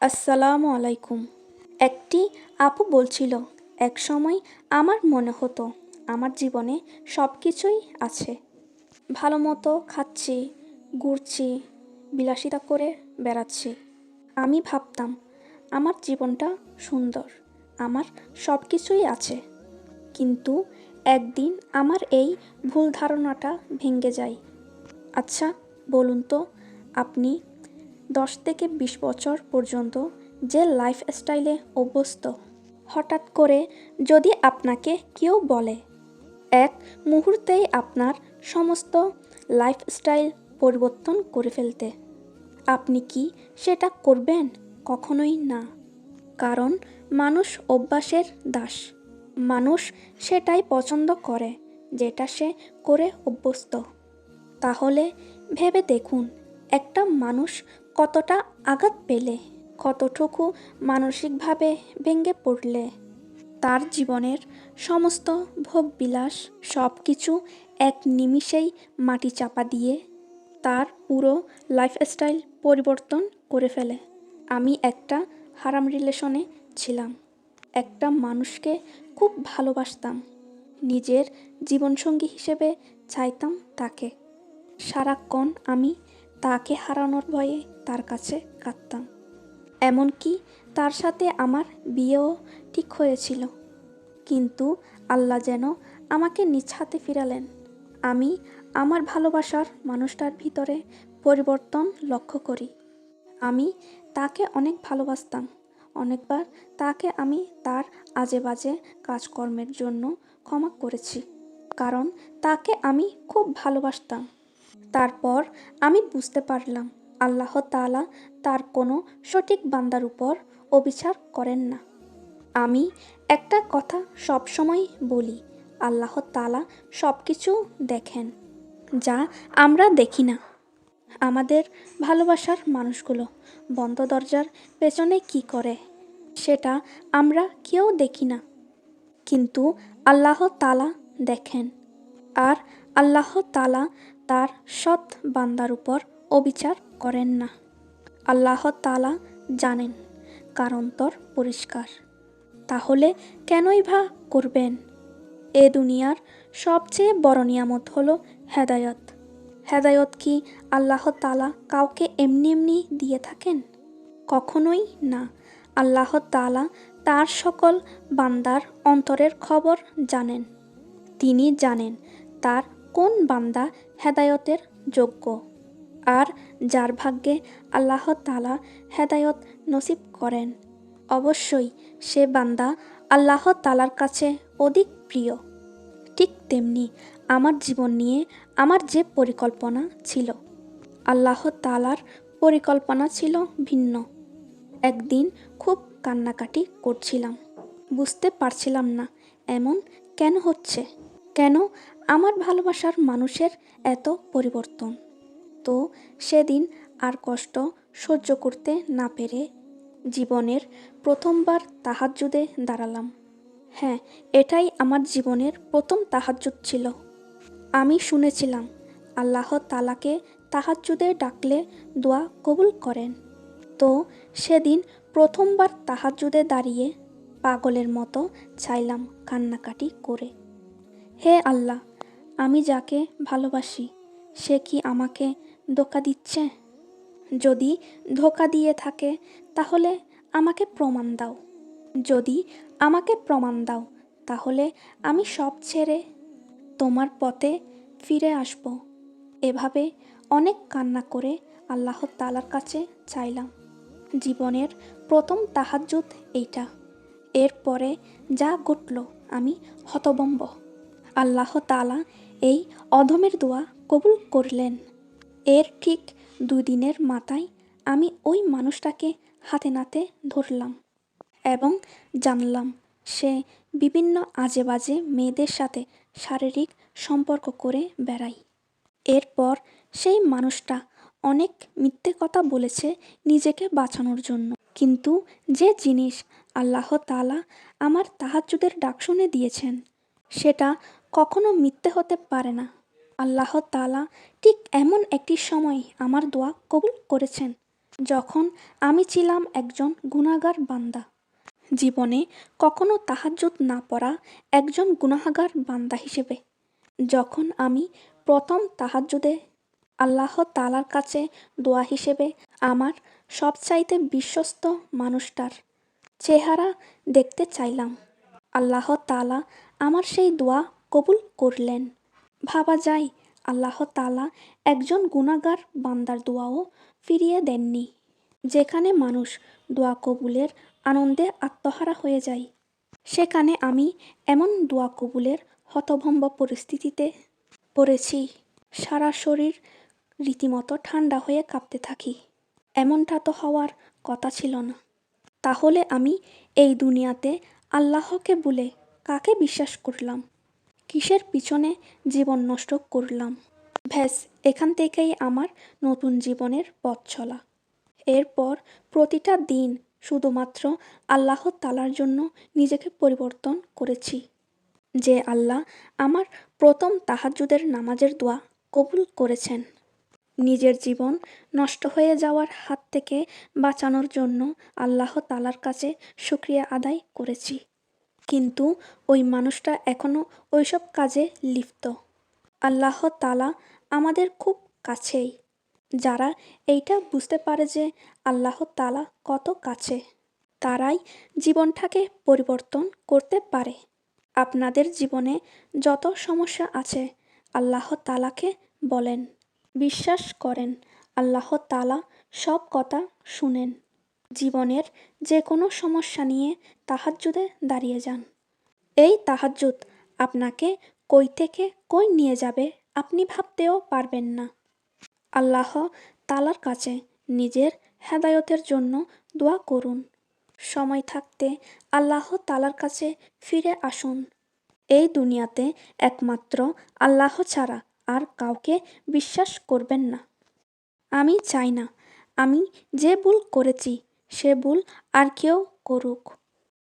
আসসালামু আলাইকুম। একটি আপু বলছিল, এক সময় আমার মনে হতো আমার জীবনে সব কিছুই আছে। ভালো মতো খাচ্ছি, ঘুরছি, বিলাসিতা করে বেড়াচ্ছি। আমি ভাবতাম আমার জীবনটা সুন্দর, আমার সব কিছুই আছে। কিন্তু একদিন আমার এই ভুল ধারণাটা ভেঙে যায়। আচ্ছা, বলুন তো, আপনি 10 থেকে 20 বছর পর্যন্ত যে লাইফস্টাইলে অভ্যস্ত, হঠাৎ করে যদি আপনাকে কেউ বলে এক মুহূর্তেই আপনার সমস্ত লাইফস্টাইল পরিবর্তন করে ফেলতে, আপনি কি সেটা করবেন? কখনোই না। কারণ মানুষ অভ্যাসের দাস। মানুষ সেটাই পছন্দ করে যেটা সে করে অভ্যস্ত। তাহলে ভেবে দেখুন, একটা মানুষ কতটা আঘাত পেলে, কতটুকু মানসিকভাবে ভেঙে পড়লে তার জীবনের সমস্ত ভোগবিলাস সব কিছু এক নিমিষেই মাটি চাপা দিয়ে তার পুরো লাইফস্টাইল পরিবর্তন করে ফেলে। আমি একটা হারাম রিলেশনে ছিলাম। একটা মানুষকে খুব ভালোবাসতাম, নিজের জীবনসঙ্গী হিসেবে চাইতাম তাকে। সারাক্ষণ আমি তাকে হারানোর ভয়ে তার কাছে কাঁদতাম। এমনকি তার সাথে আমার বিয়েও ঠিক হয়েছিল। কিন্তু আল্লাহ যেন আমাকে নিজ হাতে ফিরালেন। আমি আমার ভালোবাসার মানুষটার ভিতরে পরিবর্তন লক্ষ্য করি। আমি তাকে অনেক ভালোবাসতাম। অনেকবার তাকে আমি তার আজে বাজে কাজকর্মের জন্য ক্ষমা করেছি, কারণ তাকে আমি খুব ভালোবাসতাম। তারপর আমি বুঝতে পারলাম আল্লাহ তাআলা তার কোনো সঠিক বান্দার উপর অবিচার করেন না। আমি একটা কথা সবসময় বলি, আল্লাহ তাআলা সব কিছু দেখেন, যা আমরা দেখি না। আমাদের ভালোবাসার মানুষগুলো বন্ধ দরজার পেছনে কি করে সেটা আমরা কেউ দেখি না, কিন্তু আল্লাহ তাআলা দেখেন। আর আল্লাহ তাআলা তার সৎ বান্দার উপর অবিচার করেন না। আল্লাহ তাআলা জানেন, কারণ তোর পরিষ্কার। তাহলে কেনই বা করবেন? এ দুনিয়ার সবচেয়ে বড় নিয়ামত হলো হেদায়ত। হেদায়ত কি আল্লাহ তাআলা কাউকে এমনি এমনি দিয়ে থাকেন? কখনোই না। আল্লাহ তাআলা তার সকল বান্দার অন্তরের খবর জানেন। তিনি জানেন তার কোন বান্দা হেদায়তের যোগ্য। আর যার ভাগ্যে আল্লাহ তাআলা হেদায়ত নসিব করেন, অবশ্যই সে বান্দা আল্লাহ তাআলার কাছে অধিক প্রিয়। ঠিক তেমনি আমার জীবন নিয়ে আমার যে পরিকল্পনা ছিল, আল্লাহ তাআলার পরিকল্পনা ছিল ভিন্ন। একদিন খুব কান্নাকাটি করছিলাম। বুঝতে পারছিলাম না এমন কেন হচ্ছে, কেন আমার ভালোবাসার মানুষের এত পরিবর্তন। তো সেদিন আর কষ্ট সহ্য করতে না পেরে জীবনের প্রথমবার তাহাজ্জুদে দাঁড়ালাম। হ্যাঁ, এটাই আমার জীবনের প্রথম তাহাজ্জুদ ছিল। আমি শুনেছিলাম আল্লাহ তাআলাকে তাহাজ্জুদে ডাকলে দোয়া কবুল করেন। তো সেদিন প্রথমবার তাহাজ্জুদে দাঁড়িয়ে পাগলের মতো চাইলাম কান্নাকাটি করে, হে আল্লাহ, আমি যাকে ভালোবাসি সে কি আমাকে ধোঁকা দিচ্ছে? যদি ধোঁকা দিয়ে থাকে তাহলে আমাকে প্রমাণ দাও। যদি আমাকে প্রমাণ দাও তাহলে আমি সব ছেড়ে তোমার পথে ফিরে আসব। এভাবে অনেক কান্না করে আল্লাহ তাআলার কাছে চাইলাম। জীবনের প্রথম তাহাজ্জুদ এইটা। এরপরে যা ঘটল আমি হতভম্ব। আল্লাহ তাআলা এই অধমের দোয়া কবুল করলেন। এর ঠিক 2 দিনের মাথায় আমি ওই মানুষটাকে হাতে নাতে ধরলাম এবং জানলাম সে বিভিন্ন আজে বাজে মেয়েদের সাথে শারীরিক সম্পর্ক করে বেড়ায়। এরপর সেই মানুষটা অনেক মিথ্যে কথা বলেছে নিজেকে বাঁচানোর জন্য। কিন্তু যে জিনিস আল্লাহ তাআলা আমার তাহাজ্জুদের ডাক শুনে দিয়েছেন সেটা কখনো মিথ্যে হতে পারে না। আল্লাহ তাআলা ঠিক এমন একটি সময় আমার দোয়া কবুল করেছেন যখন আমি ছিলাম একজন গুনাহগার বান্দা। জীবনে কখনো তাহাজ্জুদ না পড়া একজন গুনাহগার বান্দা হিসেবে। যখন আমি প্রথম তাহাজ্জুদে আল্লাহ তাআলার কাছে দোয়া হিসেবে আমার সবচাইতে বিশ্বস্ত মানুষটার চেহারা দেখতে চাইলাম, আল্লাহ তাআলা আমার সেই দোয়া কবুল করলেন। ভাবা যায় আল্লাহ তাআলা একজন গুনাহগার বান্দার দোয়াও ফিরিয়ে দেননি। যেখানে মানুষ দোয়া কবুলের আনন্দে আত্মহারা হয়ে যায়, সেখানে আমি এমন দোয়া কবুলের হতভম্ব পরিস্থিতিতে পড়েছি, সারা শরীর রীতিমতো ঠান্ডা হয়ে কাঁপতে থাকি। এমনটা তো হওয়ার কথা ছিল না। তাহলে আমি এই দুনিয়াতে আল্লাহকে ভুলে কাকে বিশ্বাস করলাম? কিসের পিছনে জীবন নষ্ট করলাম? ব্যাস, এখান থেকেই আমার নতুন জীবনের পথ চলা। এরপর প্রতিটা দিন শুধুমাত্র আল্লাহ তাআলার জন্য নিজেকে পরিবর্তন করেছি। যে আল্লাহ আমার প্রথম তাহাজ্জুদের নামাজের দোয়া কবুল করেছেন। নিজের জীবন নষ্ট হয়ে যাওয়ার হাত থেকে বাঁচানোর জন্য আল্লাহ তাআলার কাছে শুকরিয়া আদায় করেছি। কিন্তু ওই মানুষটা এখনও ওইসব কাজে লিপ্ত। আল্লাহ তাআলা আমাদের খুব কাছেই। যারা এইটা বুঝতে পারে যে আল্লাহ তাআলা কত কাছে, তারাই জীবনটাকে পরিবর্তন করতে পারে। আপনাদের জীবনে যত সমস্যা আছে আল্লাহ তাআলাকে বলেন। বিশ্বাস করেন আল্লাহ তাআলা সব কথা শুনেন। জীবনের যে কোনো সমস্যা নিয়ে তাহাজ্জুদে দাঁড়িয়ে যান। এই তাহাজ্জুদ আপনাকে কই থেকে কই নিয়ে যাবে আপনি ভাবতেও পারবেন না। আল্লাহ তাআলার কাছে নিজের হেদায়েতের জন্য দোয়া করুন। সময় থাকতে আল্লাহ তাআলার কাছে ফিরে আসুন। এই দুনিয়াতে একমাত্র আল্লাহ ছাড়া আর কাউকে বিশ্বাস করবেন না। আমি চাই না আমি যে ভুল করেছি সে ভুল আর কেউ করুক।